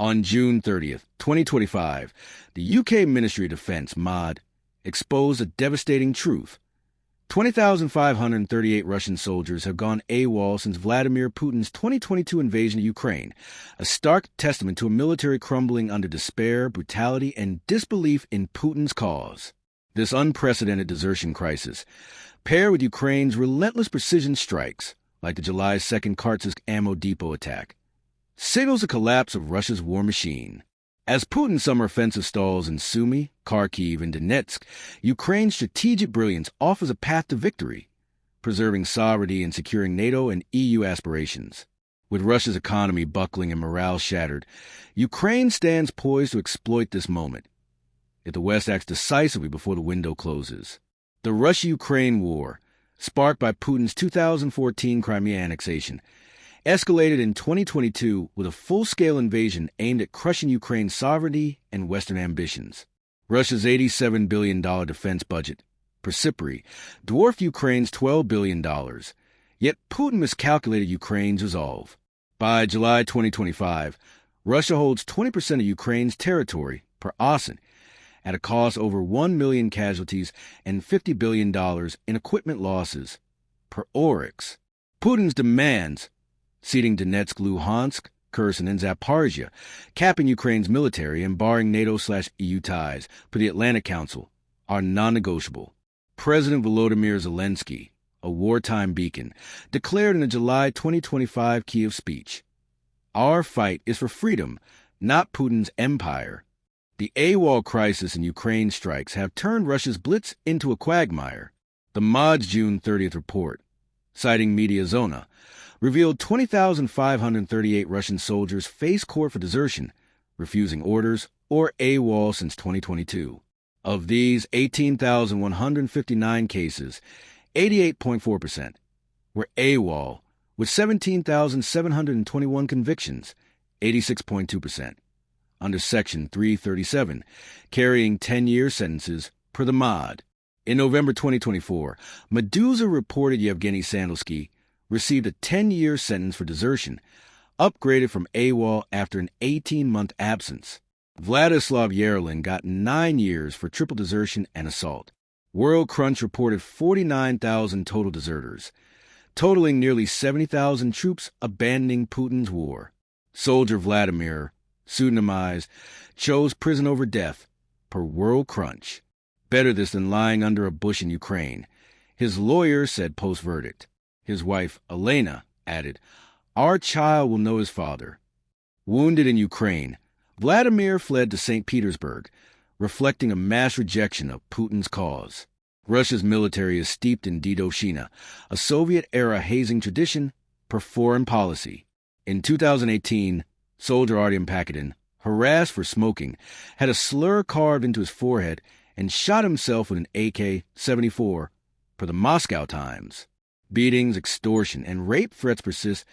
On June 30th, 2025, the UK Ministry of Defense, MOD, exposed a devastating truth. 20,538 Russian soldiers have gone AWOL since Vladimir Putin's 2022 invasion of Ukraine, a stark testament to a military crumbling under despair, brutality, and disbelief in Putin's cause. This unprecedented desertion crisis, paired with Ukraine's relentless precision strikes, like the July 2nd Khartsyzsk ammo depot attack, signals the collapse of Russia's war machine. As Putin's summer offensive stalls in Sumy, Kharkiv, and Donetsk, Ukraine's strategic brilliance offers a path to victory, preserving sovereignty and securing NATO and EU aspirations. With Russia's economy buckling and morale shattered, Ukraine stands poised to exploit this moment, if the West acts decisively before the window closes. The Russia-Ukraine war, sparked by Putin's 2014 Crimea annexation, escalated in 2022 with a full-scale invasion aimed at crushing Ukraine's sovereignty and Western ambitions. Russia's $87 billion defense budget, precipitory, dwarfed Ukraine's $12 billion, yet Putin miscalculated Ukraine's resolve. By July 2025, Russia holds 20% of Ukraine's territory per osin, at a cost over 1 million casualties and $50 billion in equipment losses per oryx. Putin's demands, ceding Donetsk, Luhansk, Kherson, and Zaporizhia, capping Ukraine's military and barring NATO/EU ties per the Atlantic Council, are non-negotiable. President Volodymyr Zelensky, a wartime beacon, declared in the July 2025 Kyiv speech, "Our fight is for freedom, not Putin's empire." The AWOL crisis and Ukraine strikes have turned Russia's blitz into a quagmire. The MOD's June 30th report, citing Mediazona, revealed 20,538 Russian soldiers face court for desertion, refusing orders, or AWOL since 2022. Of these 18,159 cases, 88.4% were AWOL, with 17,721 convictions, 86.2%, under Section 337, carrying 10-year sentences per the MOD. In November 2024, Meduza reported Yevgeny Sandelsky received a 10-year sentence for desertion, upgraded from AWOL after an 18-month absence. Vladislav Yarolin got 9 years for triple desertion and assault. World Crunch reported 49,000 total deserters, totaling nearly 70,000 troops abandoning Putin's war. Soldier Vladimir, pseudonymized, chose prison over death, per World Crunch. Better this than lying under a bush in Ukraine, his lawyer said post-verdict. His wife, Elena, added, "Our child will know his father." Wounded in Ukraine, Vladimir fled to St. Petersburg, reflecting a mass rejection of Putin's cause. Russia's military is steeped in Dedovshchina, a Soviet-era hazing tradition per foreign policy. In 2018, soldier Artyom Pakadin, harassed for smoking, had a slur carved into his forehead and shot himself with an AK-74 per the Moscow Times. Beatings, extortion, and rape threats persist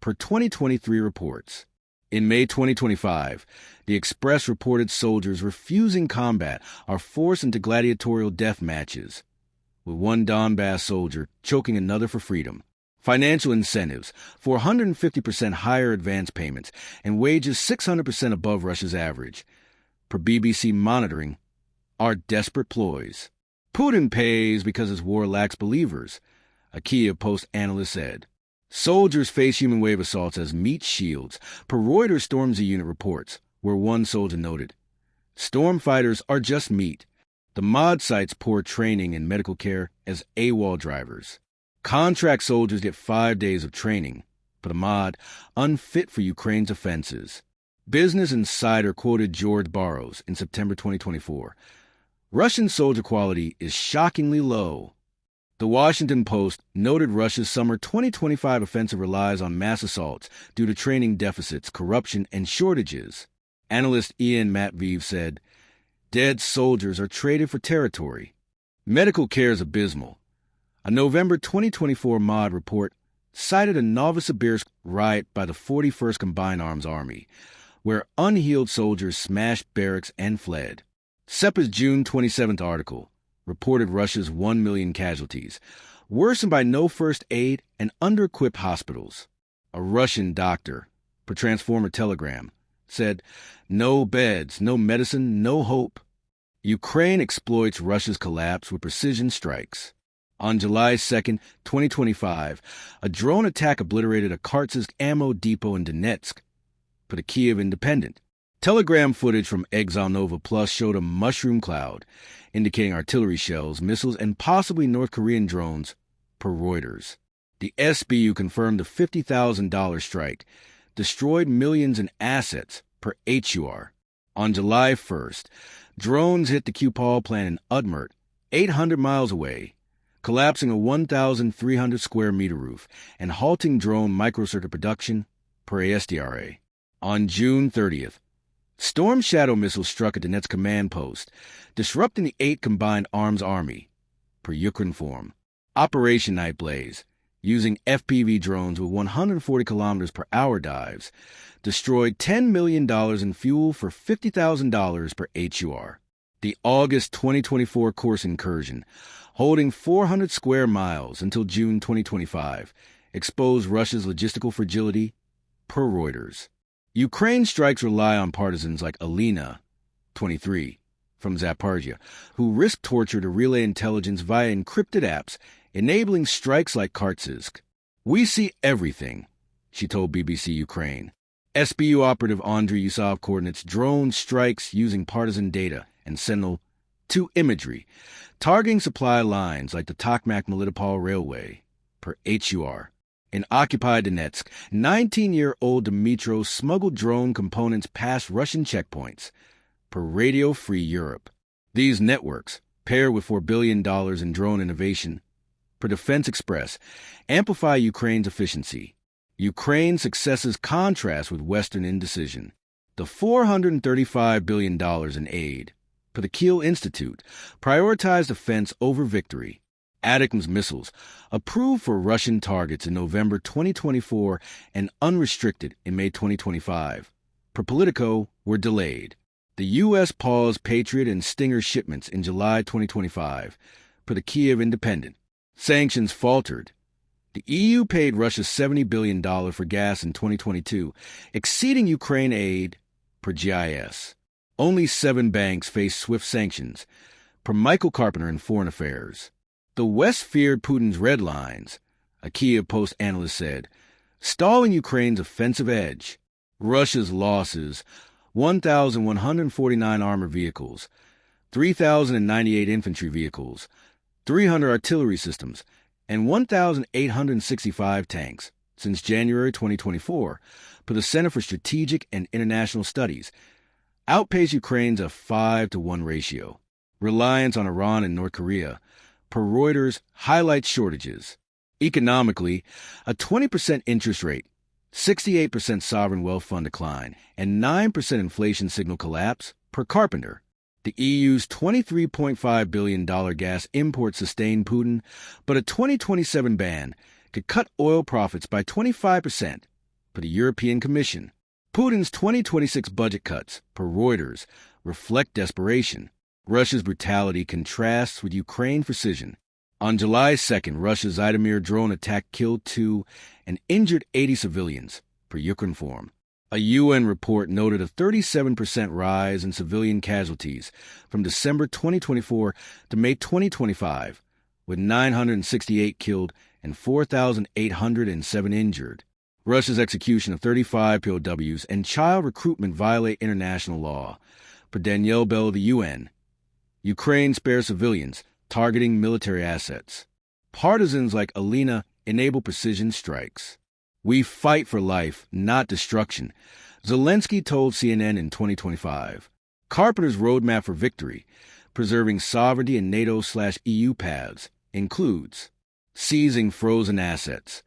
per 2023 reports. In May 2025, the Express reported soldiers refusing combat are forced into gladiatorial death matches, with one Donbass soldier choking another for freedom. Financial incentives for 150% higher advance payments and wages 600% above Russia's average, per BBC monitoring, are desperate ploys. Putin pays because his war lacks believers, a Kyiv Post analyst said. Soldiers face human wave assaults as meat shields, per Reuters Stormzy unit reports, where one soldier noted, "Storm fighters are just meat." The MOD cites poor training and medical care as AWOL drivers. Contract soldiers get 5 days of training, but the MOD, unfit for Ukraine's offenses. Business Insider quoted George Barrows in September 2024. Russian soldier quality is shockingly low. The Washington Post noted Russia's summer 2025 offensive relies on mass assaults due to training deficits, corruption, and shortages. Analyst Ian Matveev said, "Dead soldiers are traded for territory." Medical care is abysmal. A November 2024 MOD report cited a Novosibirsk riot by the 41st Combined Arms Army, where unhealed soldiers smashed barracks and fled. SEPA's June 27th article reported Russia's 1 million casualties, worsened by no first aid and under-equipped hospitals. A Russian doctor, per Transformer Telegram, said, "No beds, no medicine, no hope." Ukraine exploits Russia's collapse with precision strikes. On July 2nd, 2025, a drone attack obliterated a Khartsyzsk ammo depot in Donetsk, put a Kiev independent. Telegram footage from Exile Nova Plus showed a mushroom cloud, indicating artillery shells, missiles, and possibly North Korean drones, per Reuters. The SBU confirmed the $50,000 strike destroyed millions in assets, per HUR. On July 1st, drones hit the Kupol plant in Udmurt, 800 miles away, collapsing a 1,300 square meter roof and halting drone microcircuit production, per ASDRA. On June 30th, Storm Shadow missiles struck a Donetsk command post, disrupting the 8 Combined Arms Army, per Ukrinform. Operation Night Blaze, using FPV drones with 140 km per hour dives, destroyed $10 million in fuel for $50,000 per HUR. The August 2024 Kursk incursion, holding 400 square miles until June 2025, exposed Russia's logistical fragility, per Reuters. Ukraine strikes rely on partisans like Alina, 23, from Zaporizhia, who risk torture to relay intelligence via encrypted apps, enabling strikes like Khartsyzsk. "We see everything," she told BBC Ukraine. SBU operative Andriy Yusov coordinates drone strikes using partisan data and Sentinel-2 imagery, targeting supply lines like the Tokmak-Melitopol Railway, per HUR. In occupied Donetsk, 19-year-old Dmitro smuggled drone components past Russian checkpoints, per Radio Free Europe. These networks, paired with $4 billion in drone innovation, per Defense Express, amplify Ukraine's efficiency. Ukraine's successes contrast with Western indecision. The $435 billion in aid, per the Kiel Institute, prioritized defense over victory. ATACMS missiles, approved for Russian targets in November 2024 and unrestricted in May 2025, per Politico, were delayed. The U.S. paused Patriot and Stinger shipments in July 2025, per the Kiev Independent. Sanctions faltered. The EU paid Russia $70 billion for gas in 2022, exceeding Ukraine aid, per GIS. Only 7 banks faced swift sanctions, per Michael Carpenter in Foreign Affairs. The West feared Putin's red lines, a Kiev Post analyst said, stalling Ukraine's offensive edge. Russia's losses: 1,149 armored vehicles, 3,098 infantry vehicles, 300 artillery systems, and 1,865 tanks since January 2024, per the Center for Strategic and International Studies, outpaced Ukraine's a 5-to-1 ratio. Reliance on Iran and North Korea, per Reuters, highlights shortages. Economically, a 20% interest rate, 68% sovereign wealth fund decline, and 9% inflation signal collapse, per Carpenter. The EU's $23.5 billion gas import sustained Putin, but a 2027 ban could cut oil profits by 25%, per the European Commission. Putin's 2026 budget cuts, per Reuters, reflect desperation. Russia's brutality contrasts with Ukraine's precision. On July 2nd, Russia's Zhytomyr drone attack killed 2 and injured 80 civilians, per Ukrinform. A UN report noted a 37% rise in civilian casualties from December 2024 to May 2025, with 968 killed and 4,807 injured. Russia's execution of 35 POWs and child recruitment violate international law, per Danielle Bell of the UN. Ukraine spares civilians, targeting military assets. Partisans like Alina enable precision strikes. "We fight for life, not destruction," Zelensky told CNN in 2025. Carpenter's roadmap for victory, preserving sovereignty in NATO/EU paths, includes seizing frozen assets.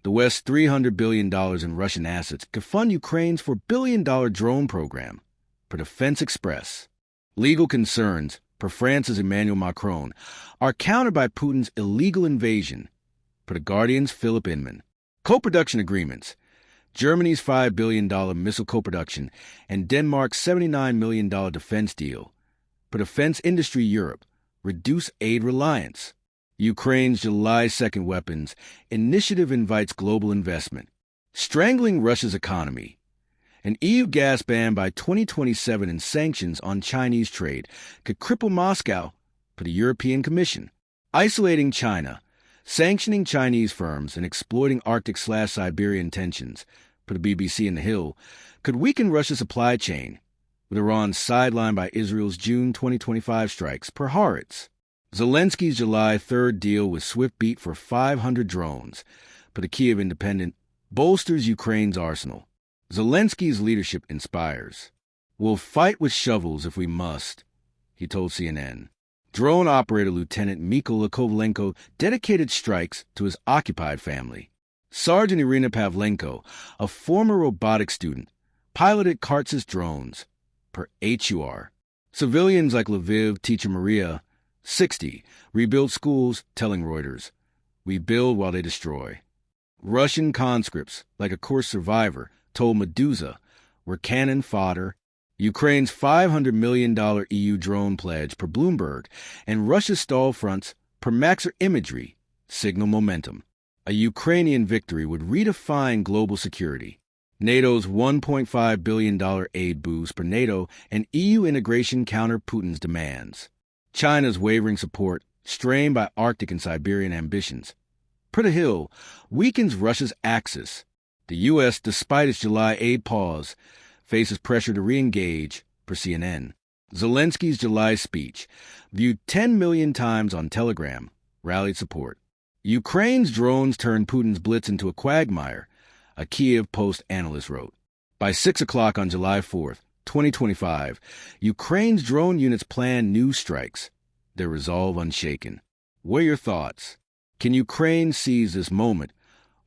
The West's $300 billion in Russian assets could fund Ukraine's $4 billion drone program, per Defense Express. Legal concerns, per France's Emmanuel Macron, are countered by Putin's illegal invasion, per The Guardian's Philip Inman. Co-production agreements: Germany's $5 billion missile co-production and Denmark's $79 million defense deal, per Defense Industry Europe, reduce aid reliance. Ukraine's July 2nd weapons initiative invites global investment. Strangling Russia's economy: An EU gas ban by 2027 and sanctions on Chinese trade could cripple Moscow for the European Commission. Isolating China, sanctioning Chinese firms, and exploiting Arctic/Siberian tensions, per the BBC and The Hill, could weaken Russia's supply chain, with Iran sidelined by Israel's June 2025 strikes, per Haaretz. Zelensky's July 3rd deal with swift beat for 500 drones, per the Kyiv Independent, bolsters Ukraine's arsenal. Zelensky's leadership inspires. We'll fight with shovels if we must, he told CNN. Drone operator Lieutenant Mykola Kovalenko dedicated strikes to his occupied family. Sergeant Irina Pavlenko, a former robotics student, piloted Khartsyzsk drones, per HUR. Civilians like Lviv teacher Maria, 60, rebuild schools, telling Reuters, "We build while they destroy." Russian conscripts, like a Kursk survivor, told Medusa, "We're cannon fodder." Ukraine's $500 million EU drone pledge, per Bloomberg, and Russia's stall fronts, per Maxar imagery, signal momentum. A Ukrainian victory would redefine global security. NATO's $1.5 billion aid boost, per NATO, and EU integration counter Putin's demands. China's wavering support, strained by Arctic and Siberian ambitions, per The Hill, weakens Russia's axis. The U.S., despite its July aid pause, faces pressure to re-engage, per CNN. Zelensky's July speech, viewed 10 million times on Telegram, rallied support. Ukraine's drones turned Putin's blitz into a quagmire, a Kyiv Post analyst wrote. By 6 o'clock on July 4th, 2025, Ukraine's drone units plan new strikes, their resolve unshaken. What are your thoughts? Can Ukraine seize this moment,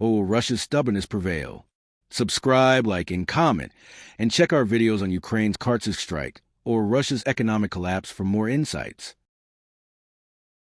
or will Russia's stubbornness prevail? Subscribe, like, and comment, and check our videos on Ukraine's Khartsyzsk strike or Russia's economic collapse for more insights.